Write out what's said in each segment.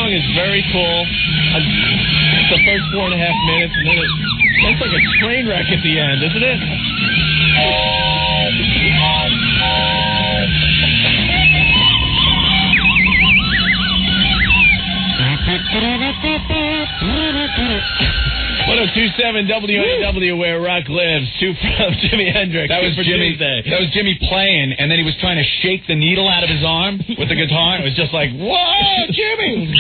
song is very cool. The first 4.5 minutes, and then it's like a train wreck at the end, isn't it? .027 WNW, where rock lives. Two from Jimi Hendrix. That was Jimmy. That was Jimmy playing, and then he was trying to shake the needle out of his arm with the guitar. And it was just like, whoa, Jimmy!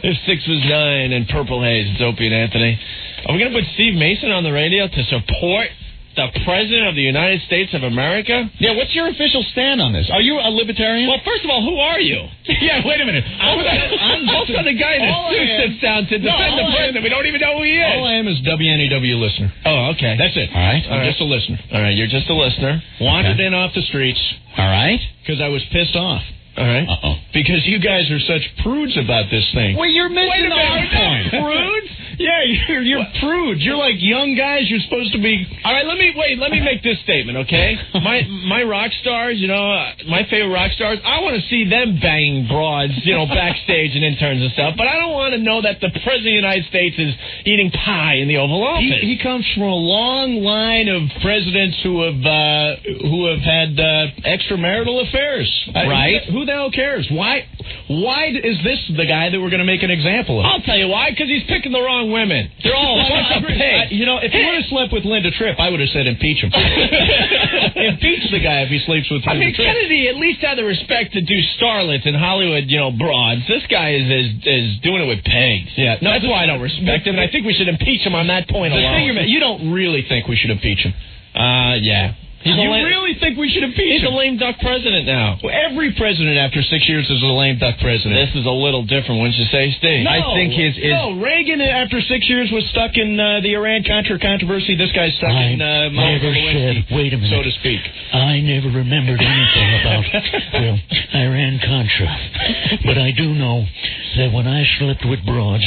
If 6 was 9 and Purple Haze, it's Opie and Anthony. Are we going to put Steve Mason on the radio to support the President of the United States of America? Yeah, what's your official stand on this? Are you a libertarian? Well, first of all, who are you? Yeah, wait a minute. I'm also the guy in the suit sits down to defend the President. We don't even know who he is. All I am is WNEW listener. Oh, okay. That's it. All right. I'm right. just a listener. All right, you're just a listener. Wandered in off the streets. All right. Because I was pissed off. All right. Uh-oh. Because you guys are such prudes about this thing. Well, you're missing the whole point. Prudes? Yeah, you're prudes. You're like young guys. You're supposed to be... All right, let me make this statement, okay? My rock stars, my favorite rock stars, I want to see them banging broads, backstage and interns and stuff, but I don't want to know that the President of the United States is eating pie in the Oval Office. He comes from a long line of presidents who have had extramarital affairs. Right. Who the hell cares? Why is this the guy that we're going to make an example of? I'll tell you why, because he's picking the wrong women. They're all a bunch of pigs. If he would have slept with Linda Tripp, I would have said impeach him. Impeach the guy if he sleeps with Linda Tripp. Kennedy at least had the respect to do starlets in Hollywood, broads. This guy is doing it with pigs. Yeah, no, that's why I don't respect him, and I think we should impeach him on that point alone. You don't really think we should impeach him? Yeah. You really think we should impeach him? He's a lame duck president now. Well, every president after 6 years is a lame duck president. This is a little different, wouldn't you say, Steve? No, I think Reagan after 6 years was stuck in the Iran-Contra controversy. This guy's stuck in Monica Lewinsky, wait a minute, so to speak. I never remembered anything about Iran-Contra, but I do know that when I slept with broads,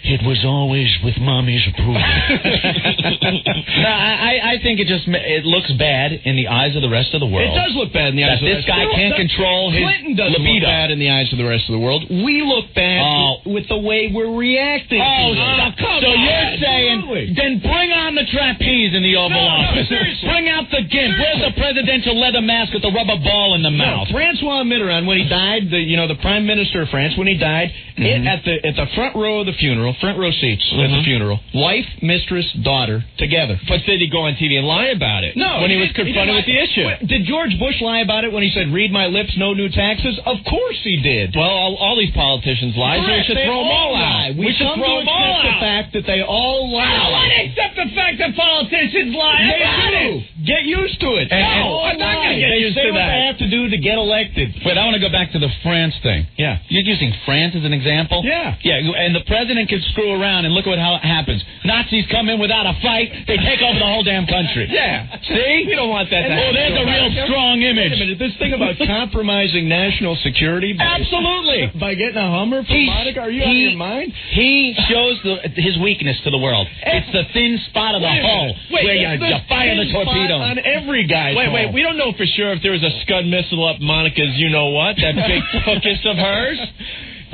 it was always with mommy's approval. No, I think it looks bad in the eyes of the rest of the world. It does look bad in the eyes of the rest of the world. This guy can't control his Clinton doesn't libido. look bad in the eyes of the rest of the world. We look bad with the way we're reacting. So you're saying, then bring on the trapeze in the Oval Office. Seriously. Bring out the gimp. Where's the presidential leather mask with the rubber ball in the mouth? Francois Mitterrand, when he died, the Prime Minister of France, when he died, at the front row of the funeral, front row seats at the funeral, wife, mistress, daughter, together. But did he go on TV and lie about it? No. When he was confronted with the issue. Did George Bush lie about it when he said, read my lips, no new taxes? Of course he did. Well, all these politicians lie, so we should throw them all out. We should throw them all out. The fact that they all lie. I don't want to accept the fact that politicians lie. Get used to it. I'm not going to get used to that. What they have to do to get elected. Wait, I want to go back to the France thing. Yeah. You're using France as an example? Yeah. Yeah, and the president can screw around, and look at how it happens. Nazis come in without a fight. They take over the whole damn country. Yeah. See? We don't want that to happen. Oh, there's a real strong image. Wait a minute. This thing about compromising national security. Absolutely. By getting a Hummer from Monica? Are you out of your mind? He shows his weakness to the world. It's the thin spot of the hull where you fire the torpedo. On every guy's hull. Wait. We don't know for sure if there was a Scud missile up Monica's you-know-what, that big hookus of hers.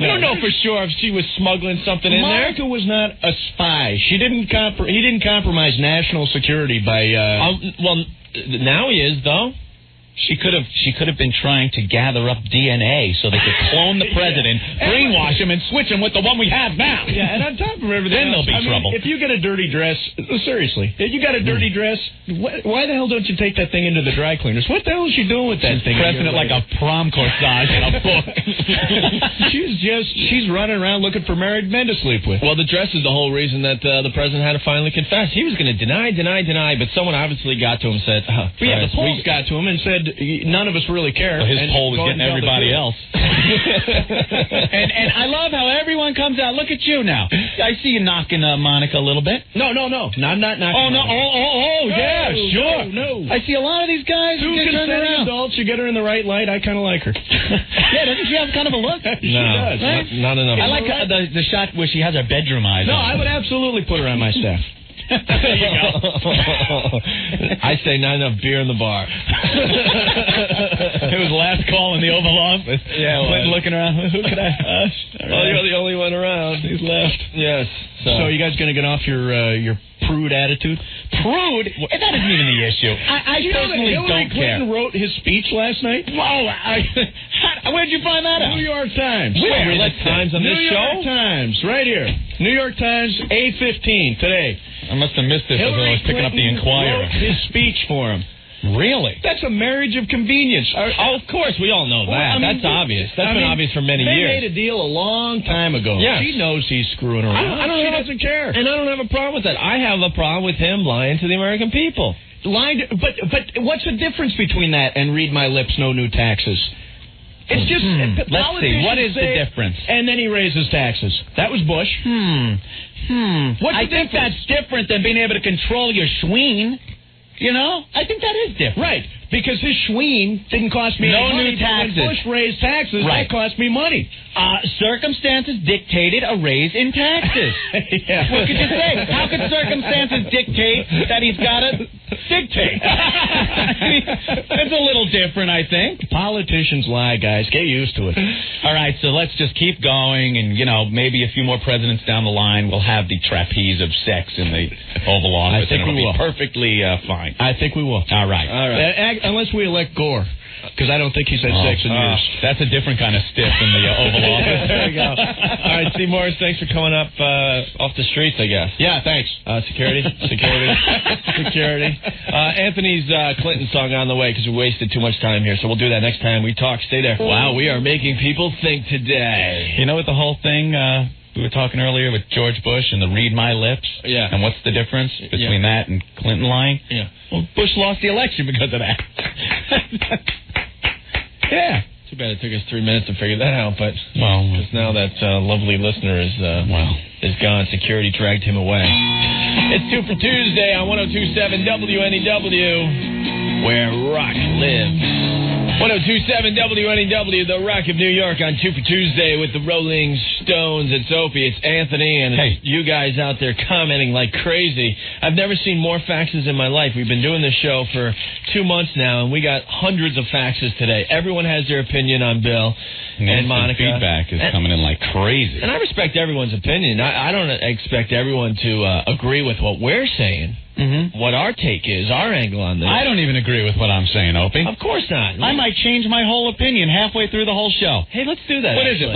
We don't know for sure if she was smuggling something in there. Monica was not a spy. He didn't compromise national security by... well, now he is, though. She could have been trying to gather up DNA so they could clone the president, brainwash him, and switch him with the one we have now. Yeah, and on top of everything then else, there'll be trouble. If you get a dirty dress, seriously, if you got a dirty dress, why the hell don't you take that thing into the dry cleaners? What the hell is she doing with that thing? Pressing it like a prom corsage in a book. She's running around looking for married men to sleep with. Well, the dress is the whole reason that the president had to finally confess. He was going to deny, but someone obviously got to him and said, the polls got to him and said, none of us really care. So his poll was getting everybody else. and I love how everyone comes out. Look at you now. I see you knocking Monica a little bit. No. I'm not knocking. Oh, no. Yeah, sure. No. I see a lot of these guys who get turned around. Adults, you get her in the right light. I kind of like her. Yeah, doesn't she have kind of a look? She does. Right? Not enough. I like the shot where she has her bedroom eyes on. I would absolutely put her on my staff. There you go. I say not enough beer in the bar. It was last call in the Oval Office. Yeah, Clinton looking around. Who could I? Well, you're the only one around. He's left. Yes. So are you guys going to get off your prude attitude? Prude? That isn't even the issue. I personally Hillary don't Clinton care. wrote his speech last night? Well, where'd you find that out? New York Times. Where? Read Let's the Times on New this York show? Times, right here. New York Times, A15 today. I must have missed this as I Hillary was picking up the Clinton Inquirer. wrote his speech for him. Really? That's a marriage of convenience. Oh, of course, we all know that. Well, I mean, that's obvious. That's been obvious for many they years. They made a deal a long time ago. Yeah. She knows he's screwing around. She doesn't care. And I don't have a problem with that. I have a problem with him lying to the American people. Lying, but what's the difference between that and read my lips, no new taxes? It's just Let's see. What is the difference? And then he raises taxes. That was Bush. I think that's different than being able to control your schween. You know? I think that is different. Right. Because his schween didn't cost me any money. new taxes. When Bush raised taxes, Right. that cost me money. Circumstances dictated a raise in taxes. Yeah. What could you say? How could circumstances dictate that he's got to dictate? It's a little different, I think. Politicians lie, guys. Get used to it. All right, so let's just keep going, and, maybe a few more presidents down the line will have the trapeze of sex in the Oval Office. I think and it'll we will. be perfectly fine. I think we will. All right. Unless we elect Gore, because I don't think he's had sex in years. That's a different kind of stiff in the Oval Office. There you go. All right, Steve Morris, thanks for coming up off the streets, I guess. Yeah, thanks. Security. Anthony's Clinton song on the way because we wasted too much time here, so we'll do that next time we talk. Stay there. Wow, we are making people think today. You know what the whole thing we were talking earlier with George Bush and the read my lips? Yeah. And what's the difference between that and Clinton lying? Yeah. Well, Bush lost the election because of that. Yeah. Too bad it took us 3 minutes to figure that out, but Well, now that lovely listener is gone, security dragged him away. It's 2 for Tuesday on 102.7 WNEW, where rock lives. 102.7 WNEW, the Rock of New York on 2 for Tuesday with the Rolling Stones. It's Opie, it's Anthony, and it's you guys out there commenting like crazy. I've never seen more faxes in my life. We've been doing this show for 2 months now, and we got hundreds of faxes today. Everyone has their opinion on Bill and Monica. Feedback is coming in like crazy. And I respect everyone's opinion. I don't expect everyone to agree with what we're saying. Mm-hmm. What our take is, our angle on this. I don't even agree with what I'm saying, Opie. Of course not. I might change my whole opinion halfway through the whole show. Hey, let's do that. What is it?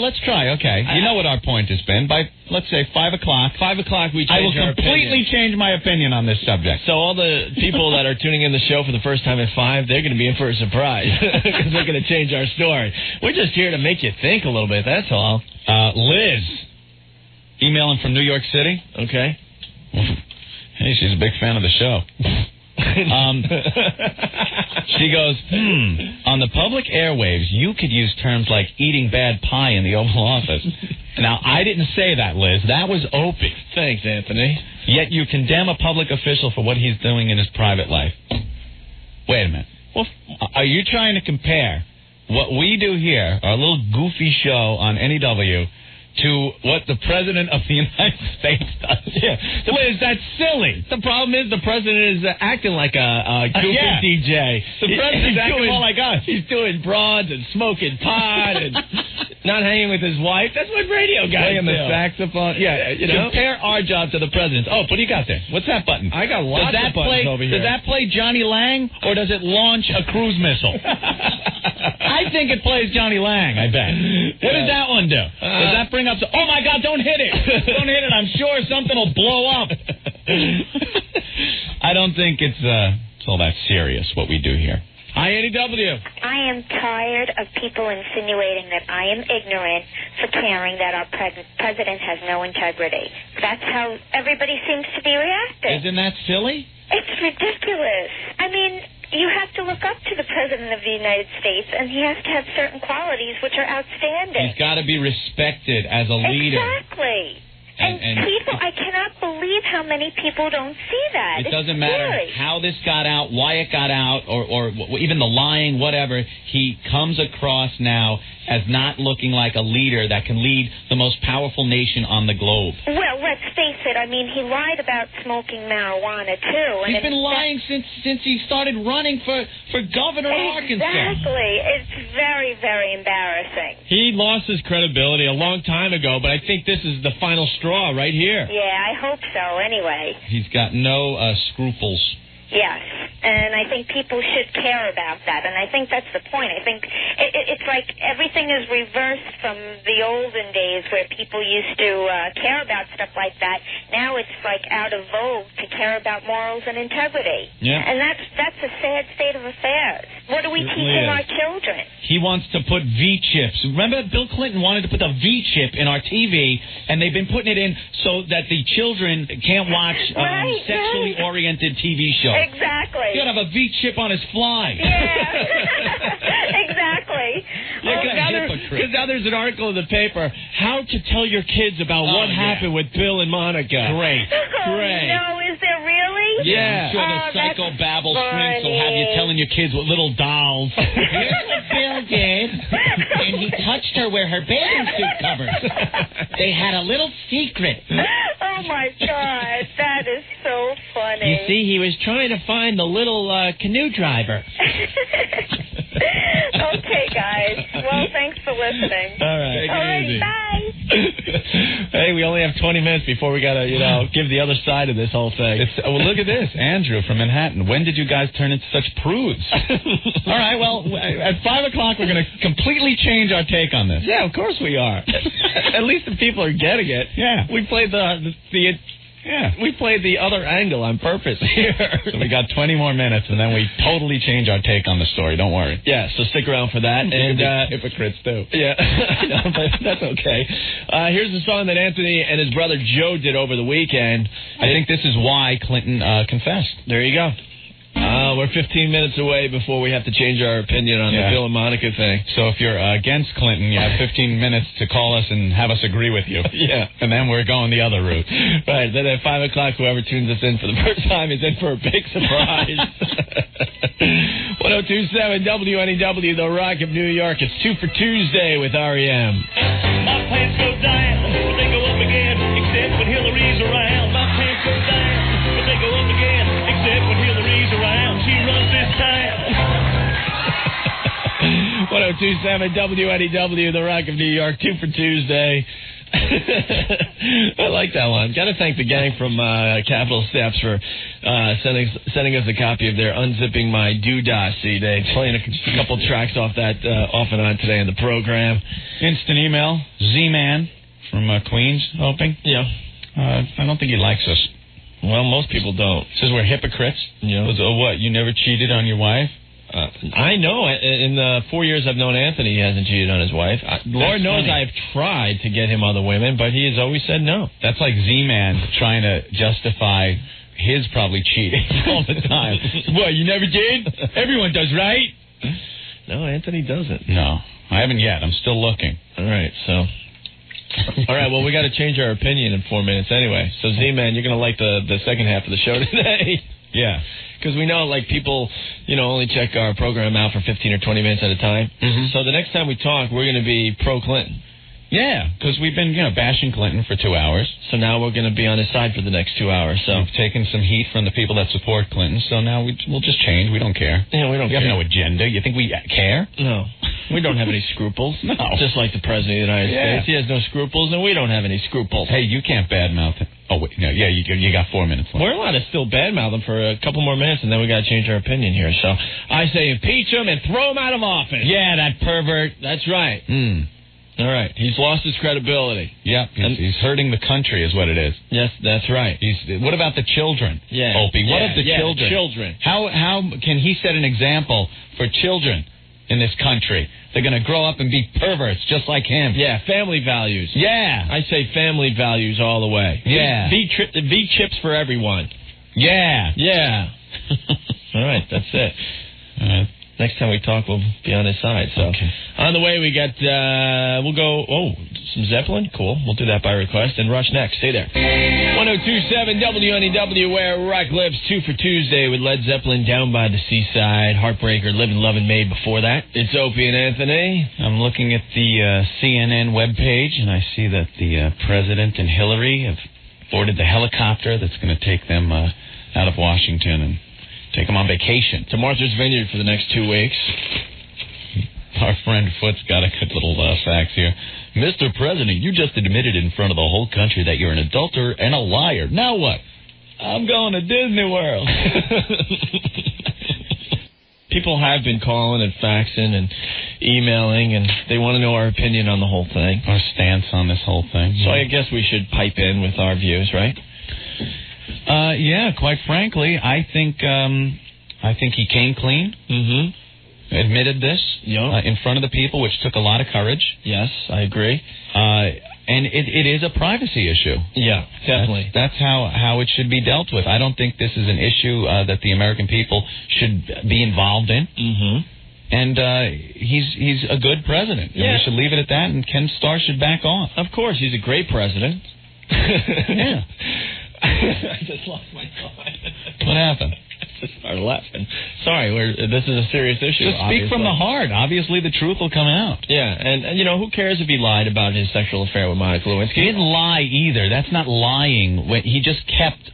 Let's try. Okay. You know what our point has been. By, let's say, 5 o'clock. 5 o'clock, we change I will our completely opinion. change my opinion on this subject. So all the people that are tuning in the show for the first time at 5, they're going to be in for a surprise because they're going to change our story. We're just here to make you think a little bit, that's all. Liz, emailing from New York City. Okay. Hey, she's a big fan of the show. She goes, on the public airwaves, you could use terms like eating bad pie in the Oval Office. Now, I didn't say that, Liz. That was Opie. Thanks, Anthony. Yet you condemn a public official for what he's doing in his private life. Wait a minute. Well, are you trying to compare what we do here, our little goofy show on NEW, to what the President of the United States does? Yeah. Liz, that's silly. The problem is the president is acting like a goofy DJ. The president's acting more like us. He's doing broads and smoking pot and not hanging with his wife. That's what radio guys Playing do. the saxophone. Yeah, Compare our job to the president's. Oh, what do you got there? What's that button? I got lots of buttons over here. Does that play Johnny Lang, or does it launch a cruise missile? I think it plays Johnny Lang, I bet. What does that one do? Does that bring up... Oh, my God, don't hit it. Don't hit it. I'm sure something will blow up. I don't think it's all that serious, what we do here. Hi, NEW. I am tired of people insinuating that I am ignorant for caring that our president has no integrity. That's how everybody seems to be reacting. Isn't that silly? It's ridiculous. I mean, you have to look up to the President of the United States, and he has to have certain qualities which are outstanding. He's got to be respected as a leader. Exactly. And people, I cannot believe how many people don't see that. It doesn't matter how this got out, why it got out, or even the lying, whatever. He comes across now as not looking like a leader that can lead the most powerful nation on the globe. Well, let's face it. I mean, he lied about smoking marijuana, too. He's been lying since he started running for governor of Arkansas. Exactly. It's very, very embarrassing. He lost his credibility a long time ago, but I think this is the final straw right here. Yeah, I hope so, anyway. He's got no scruples. Yes, and I think people should care about that, and I think that's the point. I think it's like everything is reversed from the olden days where people used to care about stuff like that. Now it's like out of vogue to care about morals and integrity. Yeah. And that's a sad state of affairs. What are we teaching our children? He wants to put V-chips. Remember, Bill Clinton wanted to put the V-chip in our TV, and they've been putting it in so that the children can't watch sexually oriented TV shows. Exactly. He ought to have a V-chip on his fly. Yeah. Exactly. Because now there's an article in the paper, how to tell your kids about what happened with Bill and Monica. Great. Great. No, is there really? Yeah. I'm sure the psychobabble shrinks will have you telling your kids with little dolls. Here's what Bill did. And he touched her where her bathing suit covers. They had a little secret. Oh, my God. That is so funny. You see, he was trying to find the little canoe driver. Okay, guys. Well, thanks for listening. All right. All right, bye. Hey, we only have 20 minutes before we got to, give the other side of this whole thing. Well, look at this. Andrew from Manhattan. When did you guys turn into such prudes? All right, well, at 5 o'clock, we're going to completely change our take on this. Yeah, of course we are. At least the people are getting it. Yeah. We played we played the other angle on purpose here. So we got 20 more minutes, and then we totally change our take on the story. Don't worry. Yeah, so stick around for that. And hypocrites, too. Yeah, I know, but that's okay. Here's the song that Anthony and his brother Joe did over the weekend. I think this is why Clinton confessed. There you go. We're 15 minutes away before we have to change our opinion on the Bill and Monica thing. So if you're against Clinton, you have 15 minutes to call us and have us agree with you. Yeah. And then we're going the other route. Right. Then at 5 o'clock, whoever tunes us in for the first time is in for a big surprise. 1027 WNEW, The Rock of New York. It's 2 for Tuesday with REM. My pants go down, but they go up again, except when Hillary's around. My pants go down, but they go up again, except when Hillary's around. She runs this town. 1027 WNEW, The Rock of New York, 2 for Tuesday. I like that one. Got to thank the gang from Capital Steps for sending us a copy of their Unzipping My Doodah CD. Playing a couple tracks off that off and on today in the program. Instant email, Z-Man from Queens, hoping. Yeah. I don't think he likes us. Well, most people don't. Says we're hypocrites. Yeah. What, you never cheated on your wife? I know. In the 4 years I've known Anthony, he hasn't cheated on his wife. Lord knows I've tried to get him other women, but he has always said no. That's like Z-Man trying to justify his probably cheating all the time. What, you never did? Everyone does, right? No, Anthony doesn't. No, I haven't yet. I'm still looking. All right, so... All right, well, we got to change our opinion in 4 minutes anyway. So, Z-Man, you're going to like the second half of the show today. Yeah. Because we know, like, people, only check our program out for 15 or 20 minutes at a time. Mm-hmm. So the next time we talk, we're going to be pro-Clinton. Yeah, because we've been, bashing Clinton for 2 hours. So now we're going to be on his side for the next 2 hours. So we've taken some heat from the people that support Clinton, so now we'll just change. We don't care. Yeah, we don't care. We have no agenda. You think we care? No. We don't have any scruples. No. Just like the President of the United States. He has no scruples, and we don't have any scruples. Hey, you can't badmouth him. Oh, wait. No, yeah, you got 4 minutes left. We're allowed to still badmouth him for a couple more minutes, and then we got to change our opinion here. So I say impeach him and throw him out of office. Yeah, that pervert. That's right. All right. He's lost his credibility. Yeah, he's hurting the country is what it is. Yes, that's right. What about the children? Yeah. Opie, what of the children? The children. How can he set an example for children in this country? They're going to grow up and be perverts just like him. Yeah, family values. Yeah. I say family values all the way. Yeah. V-chips for everyone. Yeah. Yeah. All right, that's it. Next time we talk, we'll be on his side. So on the way, we got, we'll go, some Zeppelin. Cool. We'll do that by request. And Rush next. Stay there. 102.7 WNEW, where rock lives. 2 for Tuesday with Led Zeppelin, Down by the Seaside, Heartbreaker, Livin' Lovin' Made before that. It's Opie and Anthony. I'm looking at the CNN webpage, and I see that the President and Hillary have boarded the helicopter that's going to take them out of Washington and take them on vacation. To Martha's Vineyard for the next 2 weeks. Our friend Foot's got a good little fax here. Mr. President, you just admitted in front of the whole country that you're an adulterer and a liar. Now what? I'm going to Disney World. People have been calling and faxing and emailing, and they want to know our opinion on the whole thing. Our stance on this whole thing. So I guess we should pipe in with our views, right? Yeah, quite frankly, I think he came clean. Mm-hmm. Admitted this in front of the people, which took a lot of courage. Yes, I agree. And it is a privacy issue. Yeah, definitely. That's how it should be dealt with. I don't think this is an issue that the American people should be involved in. Mm-hmm. And he's a good president. Yeah. And we should leave it at that, and Ken Starr should back off. Of course, he's a great president. Yeah. I just lost my thought. What happened? I just started laughing. Sorry, this is a serious issue. Just speak from the heart. Obviously, the truth will come out. Yeah, and you know, who cares if he lied about his sexual affair with Monica Lewinsky? He didn't lie either. That's not lying. He just kept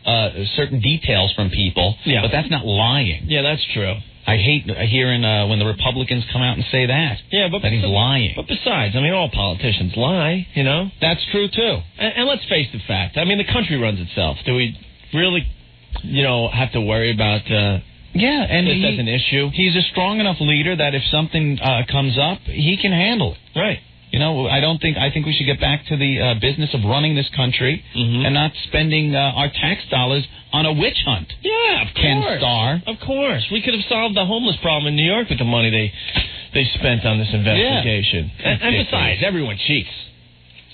certain details from people. Yeah. But that's not lying. Yeah, that's true. I hate hearing when the Republicans come out and say that. Yeah, but that he's lying. But besides, I mean, all politicians lie, you know? That's true, too. And let's face the fact. I mean, the country runs itself. Do we really, have to worry about and this as an issue? He's a strong enough leader that if something comes up, he can handle it. Right. I think we should get back to the business of running this country and not spending our tax dollars on a witch hunt. Yeah, of course. Ken Starr. Of course. We could have solved the homeless problem in New York with the money they spent on this investigation. Yeah. And besides, everyone cheats.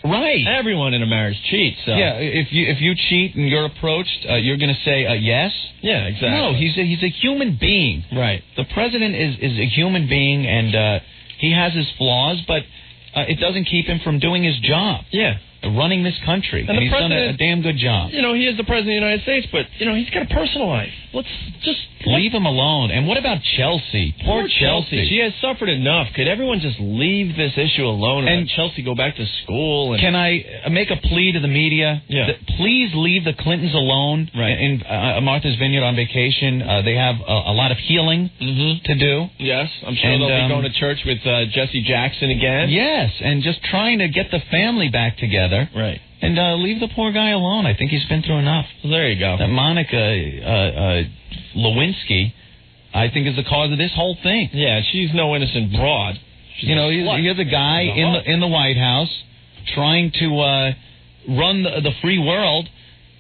Right. Everyone in a marriage cheats. So. Yeah, if you cheat and you're approached, you're going to say yes? Yeah, exactly. No, he's a human being. Right. The president is a human being, and he has his flaws, but it doesn't keep him from doing his job. Yeah. Running this country. And he's done a damn good job. He is the president of the United States, but, he's got a personal life. Let's just... Leave him alone. And what about Chelsea? Poor Chelsea. She has suffered enough. Could everyone just leave this issue alone and let Chelsea go back to school? And... Can I make a plea to the media? Yeah. Please leave the Clintons alone in Martha's Vineyard on vacation. They have a lot of healing to do. Yes, I'm sure they'll be going to church with Jesse Jackson again. Yes, and just trying to get the family back together. Right. And leave the poor guy alone. I think he's been through enough. Well, there you go. That Monica Lewinsky, I think, is the cause of this whole thing. Yeah, she's no innocent broad. Here's a guy in the White House trying to run the free world,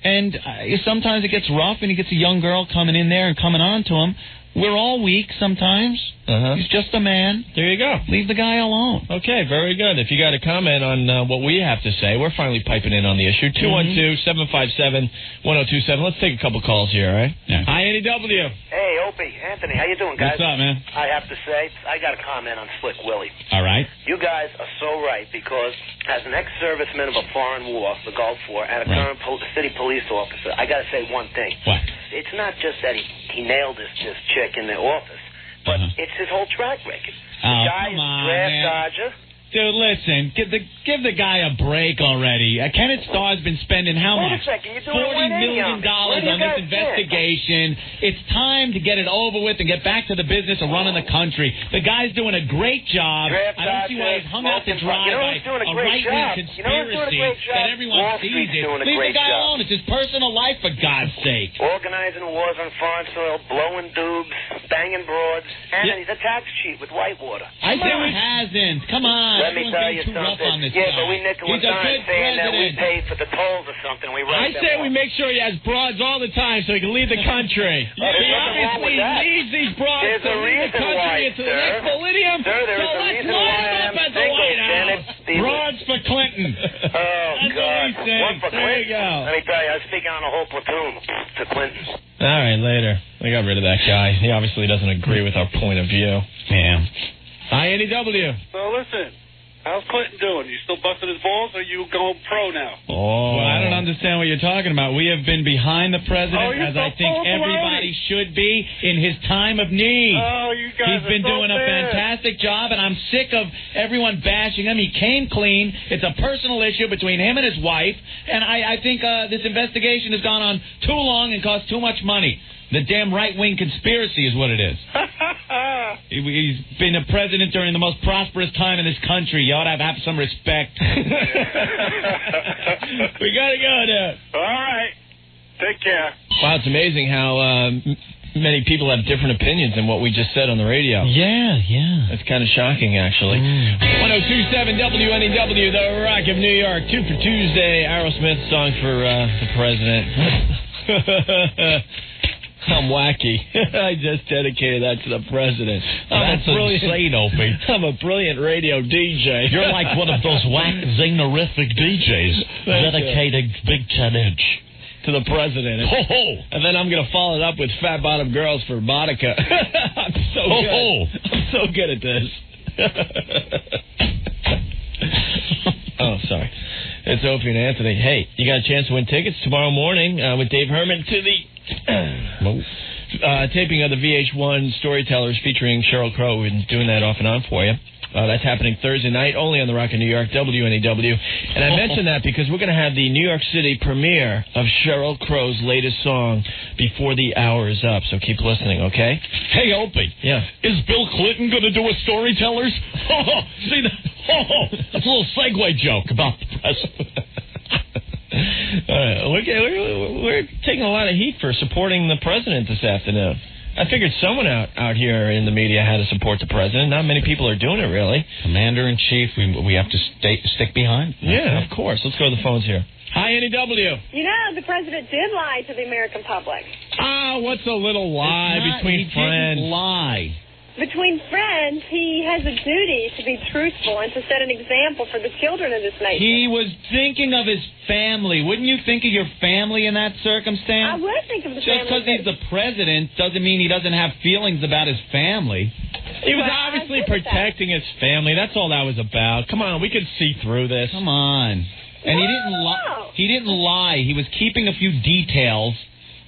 and sometimes it gets rough, and he gets a young girl coming in there and coming on to him. We're all weak sometimes. He's just a man. There you go. Leave the guy alone. Okay, very good. If you got a comment on what we have to say, we're finally piping in on the issue. 212-757-1027. Let's take a couple calls here, all right? Yeah. Hi, NEW. Hey, Opie, Anthony, how you doing, guys? What's up, man? I have to say, I got a comment on Slick Willie. All right. You guys are so right, because as an ex-serviceman of a foreign war, the Gulf War, and a current city police officer, I got to say one thing. What? It's not just that he nailed this chick in the office, but it's his whole track record. The guy is a draft dodger. Dude, listen, give the guy a break already. Kenneth Starr's been spending how much? Wait a second, you're doing $40 million on this investigation. It's time to get it over with and get back to the business of running the country. The guy's doing a great job. I don't see why he's hung out to dry by a right-wing conspiracy that everyone sees it. Leave the guy alone. It's his personal life, for God's sake. Organizing wars on foreign soil, blowing dubs, banging broads, and he's a tax cheat with Whitewater. I say he hasn't. Come on. Let me tell you something. But we nickel and dime saying that we pay for the tolls or something. I say we make sure he has broads all the time so he can leave the country. He obviously leaves these broads to leave the country into the next millennium. Sir, there is a reason why I'm single, Broads for Clinton. Oh, God. One for Clinton. There you go. Let me tell you, I was speaking on a whole platoon to Clinton. All right, later. We got rid of that guy. He obviously doesn't agree with our point of view. Yeah. Hi, NEW. So listen, How's Clinton doing? You still busting his balls, or are you going pro now? Oh, well, I don't understand what you're talking about. We have been behind the president, as I think everybody should be in his time of need. Oh, you guys He's been doing a fantastic job, and I'm sick of everyone bashing him. He came clean. It's a personal issue between him and his wife, and I think this investigation has gone on too long and cost too much money. The damn right-wing conspiracy is what it is. He's been a president during the most prosperous time in this country. You ought to have some respect. We got to go now. All right. Take care. Wow, it's amazing how many people have different opinions than what we just said on the radio. Yeah. It's kind of shocking, actually. 102.7 WNEW, The Rock of New York. 2 for Tuesday. Aerosmith song for the president. I'm wacky. I just dedicated that to the president. That's insane, Opie. I'm a brilliant radio DJ. You're like one of those whack, zingerific DJs dedicated Big 10-inch. To the president. And then I'm going to follow it up with Fat Bottom Girls for Monica. I'm so good. I'm so good at this. Oh, sorry. It's Opie and Anthony. Hey, you got a chance to win tickets tomorrow morning with Dave Herman to the taping of the VH1 Storytellers featuring Sheryl Crow. We've been doing that off and on for you. That's happening Thursday night, only on the Rock of New York, WNEW. And I mentioned that because we're going to have the New York City premiere of Sheryl Crow's latest song before the hour is up. So keep listening, okay? Hey, Opie. Yeah. Is Bill Clinton going to do a Storytellers? See that? That's a little segue joke about the president. We're taking a lot of heat for supporting the president this afternoon. I figured someone out here in the media had to support the president. Not many people are doing it, really. Commander-in-Chief, we have to stick behind. Yeah, of course. Let's go to the phones here. Hi, NEW. You know, the president did lie to the American public. What's a little lie between friends? Didn't lie. Between friends, he has a duty to be truthful and to set an example for the children of this nation. He was thinking of his family. Wouldn't you think of your family in that circumstance? I would think of the family. Just because he's the president doesn't mean he doesn't have feelings about his family. He was obviously protecting his family. That's all that was about. Come on, we could see through this. Come on. And he didn't lie. He didn't lie. He was keeping a few details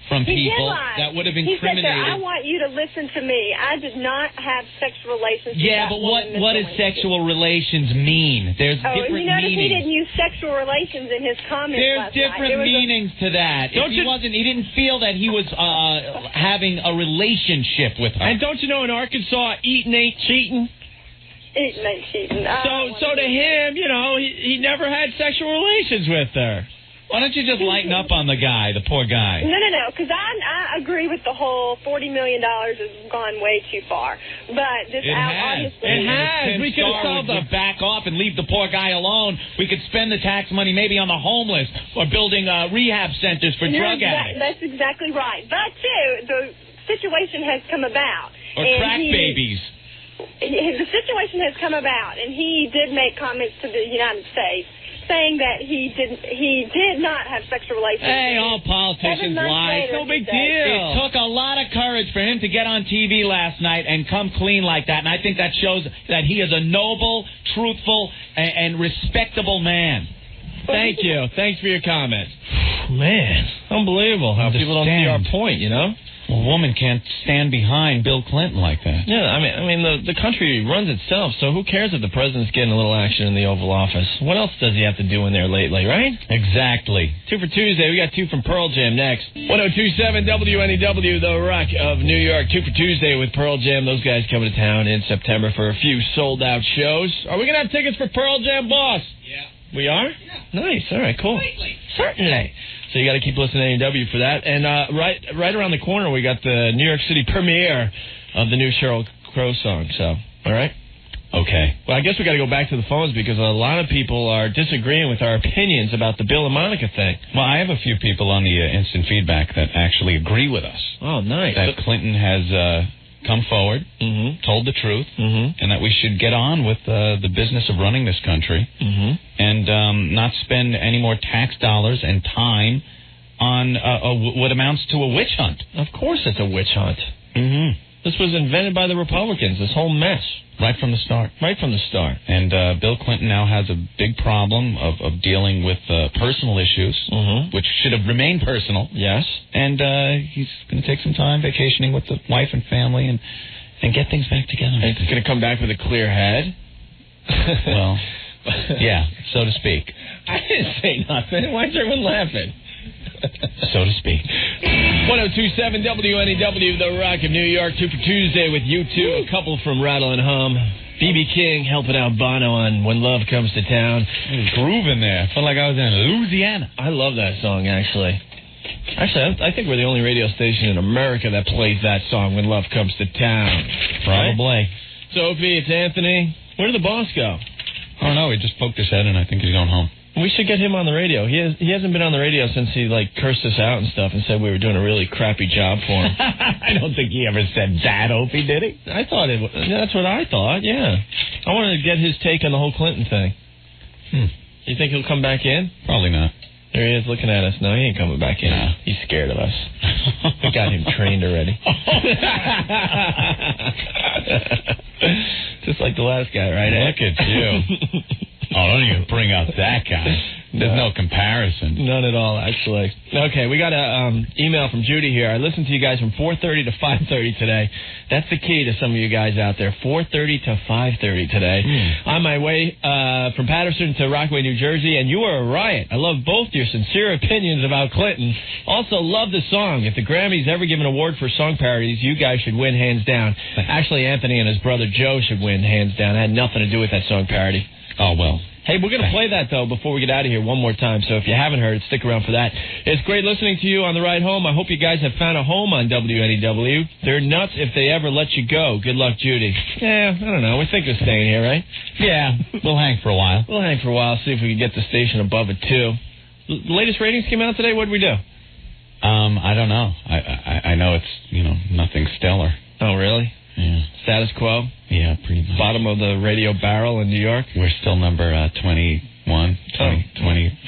from people that would have incriminated. He said, I want you to listen to me. I did not have sexual relations with Yeah, but what does sexual relations mean? There's different meanings. He didn't use sexual relations in his comments There's different meanings to that. He didn't feel that he was having a relationship with her. And don't you know in Arkansas, eating ain't cheating? Eating ain't cheating. So to him, you know, he never had sexual relations with her. Why don't you just lighten up on the guy, the poor guy? No, because I agree with the whole $40 million has gone way too far. But this obviously... It has. We could have solved the back off and leave the poor guy alone. We could spend the tax money maybe on the homeless or building rehab centers for drug addicts. That's exactly right. But, too, the situation has come about. Or crack babies. The situation has come about, and he did make comments to the United States saying that he did not have sexual relations. Hey, all politicians lie. It's no big deal. It took a lot of courage for him to get on TV last night and come clean like that, and I think that shows that he is a noble, truthful, and respectable man. Thank you. Thanks for your comments. Man, unbelievable how people don't see our point, you know? A woman can't stand behind Bill Clinton like that. Yeah, I mean the country runs itself, so who cares if the president's getting a little action in the Oval Office? What else does he have to do in there lately, right? Exactly. 2 for Tuesday. We got 2 from Pearl Jam next. 102.7 WNEW, The Rock of New York. 2 for Tuesday with Pearl Jam. Those guys coming to town in September for a few sold-out shows. Are we going to have tickets for Pearl Jam, boss? Yeah. We are? Yeah. Nice. All right, cool. Certainly. So you got to keep listening to AW for that. And right around the corner, we got the New York City premiere of the new Sheryl Crow song. So, all right? Okay. Well, I guess we got to go back to the phones because a lot of people are disagreeing with our opinions about the Bill and Monica thing. Well, I have a few people on the instant feedback that actually agree with us. Oh, nice. That Clinton has come forward, told the truth, and that we should get on with the business of running this country and not spend any more tax dollars and time on what amounts to a witch hunt. Of course it's a witch hunt. This was invented by the Republicans, this whole mess. Right from the start. Right from the start. And Bill Clinton now has a big problem of dealing with personal issues, which should have remained personal. Yes. And he's going to take some time vacationing with the wife and family and get things back together. And he's going to come back with a clear head. Well, yeah, so to speak. I didn't say nothing. Why is everyone laughing? So to speak. 1027 WNEW, The Rock of New York, 2 for Tuesday with you two, a couple from Rattle and Hum. B.B. King helping out Bono on When Love Comes to Town. Groove in there. Felt like I was in Louisiana. I love that song, actually. Actually, I think we're the only radio station in America that plays that song, When Love Comes to Town. Probably. Right? So, Opie, it's Anthony. Where did the boss go? Oh, no, he just poked his head and I think he's going home. We should get him on the radio. He hasn't been on the radio since he, cursed us out and stuff and said we were doing a really crappy job for him. I don't think he ever said that, Opie, did he? I thought that's what I thought, yeah. I wanted to get his take on the whole Clinton thing. You think he'll come back in? Probably not. There he is looking at us. No, he ain't coming back in. No. He's scared of us. We got him trained already. Just like the last guy, right? Look at you. Oh, don't even bring up that guy. There's no comparison. None at all, actually. Okay, we got an email from Judy here. I listened to you guys from 4:30 to 5:30 today. That's the key to some of you guys out there. 4:30 to 5:30 today. On my way from Patterson to Rockaway, New Jersey, and you are a riot. I love both your sincere opinions about Clinton. Also love the song. If the Grammys ever give an award for song parodies, you guys should win hands down. Actually, Anthony and his brother Joe should win hands down. It had nothing to do with that song parody. Oh, well. Hey, we're going to play that, though, before we get out of here one more time. So if you haven't heard it, stick around for that. It's great listening to you on the ride home. I hope you guys have found a home on WNEW. They're nuts if they ever let you go. Good luck, Judy. Yeah, I don't know. We think we're staying here, right? Yeah, we'll hang for a while. We'll hang for a while, see if we can get the station above a 2. The latest ratings came out today. What did we do? I don't know. I know it's, nothing stellar. Oh, really? Yeah. Status quo? Yeah, pretty much. Bottom of the radio barrel in New York? We're still number 21st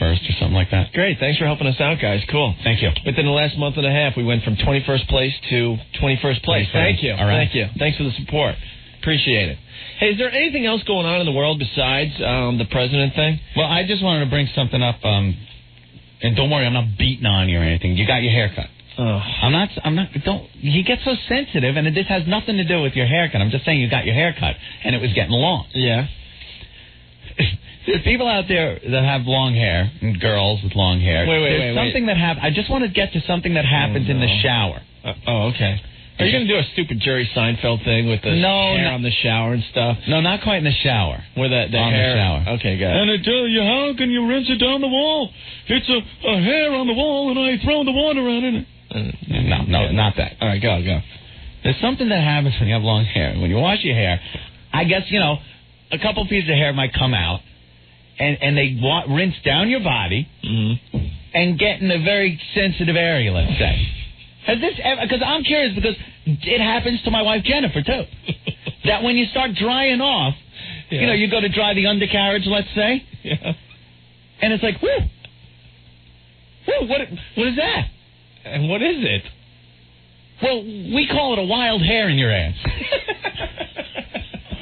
or something like that. Great. Thanks for helping us out, guys. Cool. Thank you. Within the last month and a half, we went from 21st place to 21st place. Thank you. All right. Thank you. Thanks for the support. Appreciate it. Hey, is there anything else going on in the world besides the president thing? Well, I just wanted to bring something up. And don't worry, I'm not beating on you or anything. You got your haircut. Oh. I'm not, you get so sensitive, and this has nothing to do with your haircut. I'm just saying you got your haircut, and it was getting long. Yeah. There's people out there that have long hair, and girls with long hair. Wait. Something that happens. I just want to get to something that happens in the shower. Okay. Are you going to do a stupid Jerry Seinfeld thing with the hair on the shower and stuff? No, not quite in the shower. Where the on hair. The shower. Okay, got it. And I tell you, how can you rinse it down the wall? It's a hair on the wall, and I throw the water on it. No, not that. All right, go. There's something that happens when you have long hair. When you wash your hair, I guess, a couple pieces of hair might come out, and they rinse down your body and get in a very sensitive area, let's say. Has this ever, because I'm curious, because it happens to my wife Jennifer, too. That when you start drying off, you go to dry the undercarriage, let's say, and it's like, whoo, what is that? And what is it? Well, we call it a wild hair in your ass.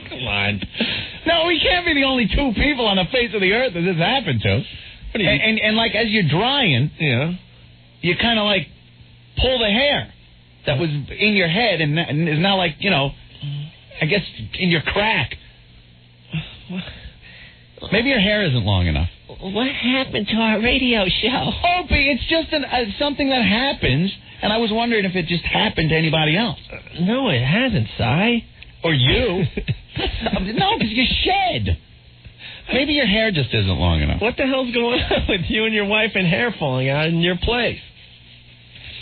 Come on. No, we can't be the only two people on the face of the earth that this happened to. And like, as you're drying, you kind of like pull the hair that was in your head and is now like, I guess in your crack. Maybe your hair isn't long enough. What happened to our radio show? Opie, it's just something that happens, and I was wondering if it just happened to anybody else. No, it hasn't, Si. Or you. No, because you shed. Maybe your hair just isn't long enough. What the hell's going on with you and your wife and hair falling out in your place?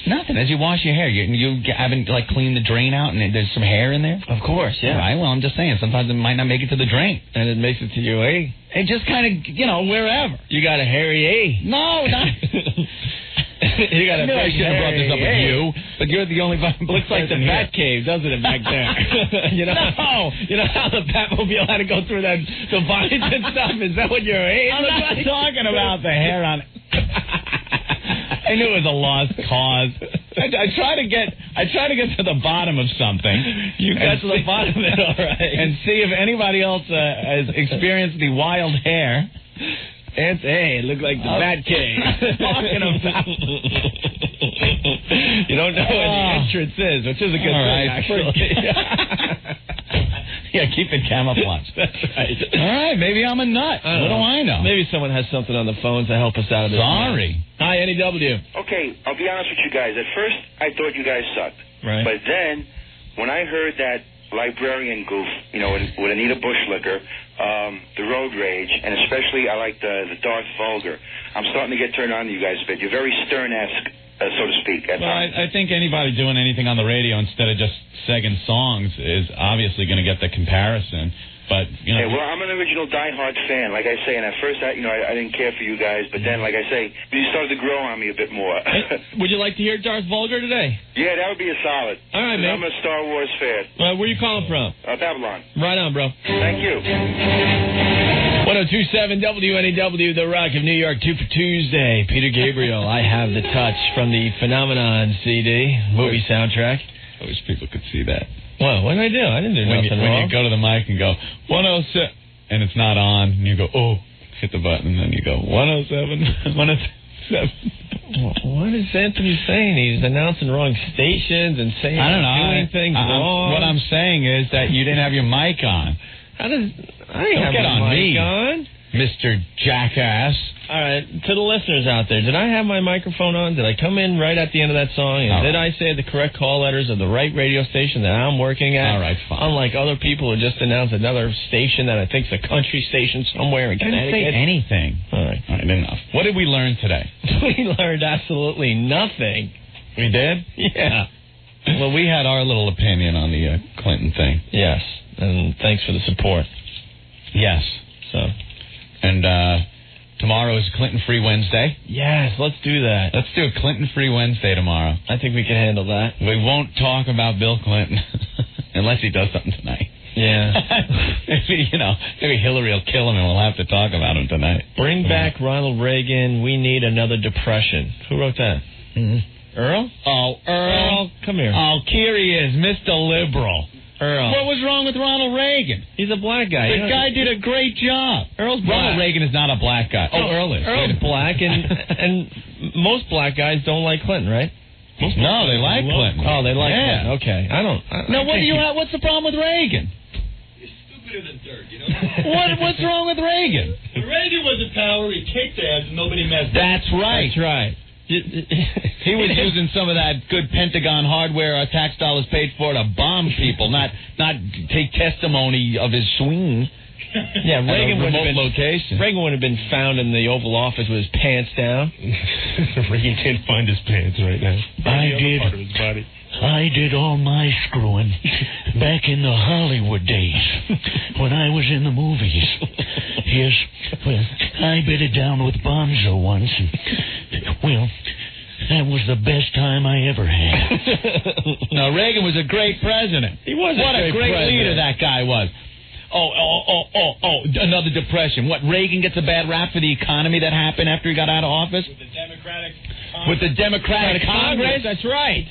Nothing. As you wash your hair, you haven't cleaned the drain out, and there's some hair in there. Of course, yeah. All right. Well, I'm just saying sometimes it might not make it to the drain, and it makes it to you, eh? It just kind of wherever. You got a hairy, eh? No, not. You got a I should have brought this up with you, but you're the only one. Looks like the Bat Cave, doesn't it, back there? You know how the Batmobile had to go through the vines and stuff? Is that what you're saying? I'm not talking about the hair on it. I knew it was a lost cause. I I try to get to the bottom of something. You got to the bottom of it, all right. And see if anybody else has experienced the wild hair. Hey, it looked like the Bat Cave. Talking about. You don't know where the entrance is, which is a good thing, actually. Yeah, keep it camouflaged. That's right. All right, maybe I'm a nut. What do I know? Maybe someone has something on the phones to help us out of this. Sorry. Hi, NEW. Okay, I'll be honest with you guys. At first, I thought you guys sucked. Right. But then, when I heard that librarian goof, with Anita Bushlicker, the road rage, and especially I like the Darth Vulgar, I'm starting to get turned on to you guys a bit. You're very Stern-esque, so to speak. Well, I think anybody doing anything on the radio instead of just segging songs is obviously going to get the comparison. But, Hey, well, I'm an original diehard fan, like I say, and at first, I didn't care for you guys, but then, like I say, you started to grow on me a bit more. Would you like to hear Darth Vulgar today? Yeah, that would be a solid. All right, man. I'm a Star Wars fan. Where are you calling from? Babylon. Right on, bro. Thank you. 1027 WNEW, The Rock of New York, 2 for Tuesday. Peter Gabriel, I Have the Touch from the Phenomenon CD, movie soundtrack. I wish people could see that. What did I do? I didn't do nothing wrong. When you go to the mic and go, 107, and it's not on, and you go, oh, hit the button, and then you go, 107, 107. What is Anthony saying? He's announcing wrong stations and saying I don't know. Doing things wrong. What I'm saying is that you didn't have your mic on. How does... I Don't have get my on mic me, on. Mr. Jackass. All right, to the listeners out there, did I have my microphone on? Did I come in right at the end of that song? And did I say the correct call letters of the right radio station that I'm working at? All right, fine. Unlike other people who just announced another station that I think's a country station somewhere in Connecticut. Didn't say anything. All right, enough. What did we learn today? We learned absolutely nothing. We did? Yeah. Well, we had our little opinion on the Clinton thing. Yes, and thanks for the support. Yes. So, and tomorrow is Clinton-free Wednesday. Yes, let's do that. Let's do a Clinton-free Wednesday tomorrow. I think we can handle that. We won't talk about Bill Clinton unless he does something tonight. Yeah. maybe Hillary will kill him and we'll have to talk about him tonight. Bring back Ronald Reagan. We need another depression. Who wrote that? Mm-hmm. Earl? Oh, Earl. Come here. Oh, here he is, Mr. Liberal. Earl. What was wrong with Ronald Reagan? He's a black guy. The guy did a great job. Earl's black. Ronald Reagan is not a black guy. Oh, Earl is. Earl's black, and most black guys don't like Clinton, right? No, they like Clinton. Oh, they like Clinton. Okay. I don't. No, what's the problem with Reagan? You're stupider than dirt, you know? What's wrong with Reagan? When Reagan was in power, he kicked ass and nobody messed with him. That's right. That's right. He was using some of that good Pentagon hardware our tax dollars paid for to bomb people, not take testimony of his swing. Yeah, Reagan would have been location. Reagan would have been found in the Oval Office with his pants down. Reagan can't find his pants right now. Part of his body. I did all my screwing back in the Hollywood days when I was in the movies. Yes, well, I bit it down with Bonzo once, and, well, that was the best time I ever had. No, Reagan was a great president. He was What a great president. leader that guy was. Oh, another depression. What, Reagan gets a bad rap for the economy that happened after he got out of office? With the Democratic Congress? That's right.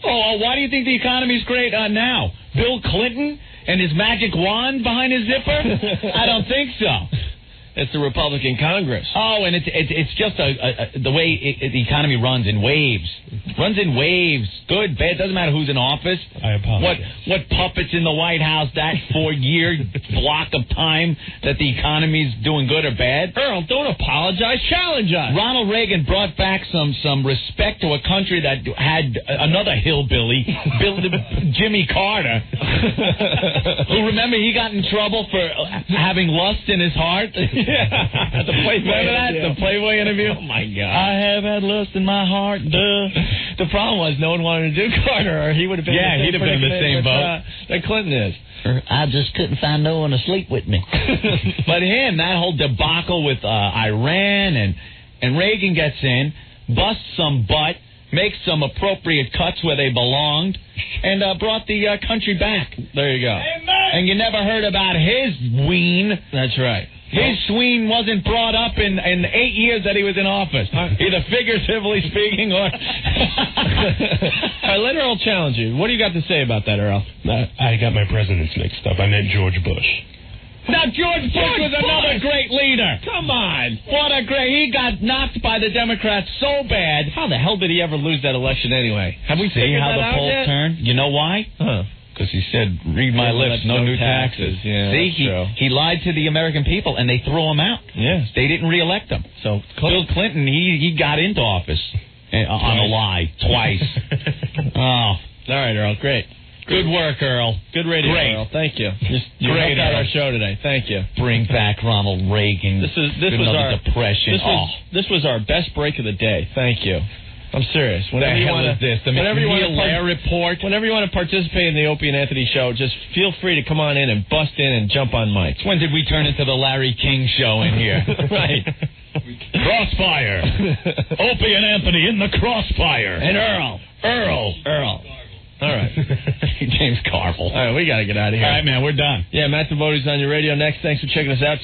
Oh, why do you think the economy's great now? Bill Clinton and his magic wand behind his zipper? I don't think so. It's the Republican Congress. Oh, and it's just the way the economy runs in waves. Runs in waves. Good, bad, doesn't matter who's in office. I apologize. What puppets in the White House that 4-year block of time that the economy's doing good or bad? Earl, don't apologize. Challenge us. Ronald Reagan brought back some respect to a country that had another hillbilly, Jimmy Carter, who, remember, he got in trouble for having lust in his heart. The Playboy. Remember that? The Playboy interview? Oh, my God. I have had lust in my heart, duh. The problem was no one wanted to do Carter, or he would have been Yeah, he'd have been in the same boat. That Clinton is. I just couldn't find no one to sleep with me. But him, that whole debacle with Iran, and Reagan gets in, busts some butt, makes some appropriate cuts where they belonged, and brought the country back. There you go. And you never heard about his ween. That's right. His sween wasn't brought up in the 8 years that he was in office, either figuratively speaking or... All right, let Earl challenge you. What do you got to say about that, Earl? I got my presidents mixed up. I meant George Bush. Now, George Bush was another great leader. Come on. What a great... He got knocked by the Democrats so bad. How the hell did he ever lose that election anyway? Have we See figured how that the out polls yet? turned? You know why? Huh. Because he said, read my lips, no new taxes. Yeah, See, he lied to the American people, and they threw him out. Yes. They didn't reelect him. So Bill Clinton, he got into office on a lie twice. Oh. All right, Earl, great. Good work, Earl. Good radio, Great. Earl. Thank you. You Great, helped out Earl. our show today. Thank you. Bring back Ronald Reagan. This was our depression. This was our best break of the day. Thank you. I'm serious. Whenever you want to, Whenever you want to participate in the Opie and Anthony show, just feel free to come on in and bust in and jump on mic. When did we turn into the Larry King show in here? Right. Crossfire. Opie and Anthony in the crossfire. And Earl. All right. James Carville. All right, we got to get out of here. All right, man, we're done. Yeah, Matt DeVote's on your radio next. Thanks for checking us out.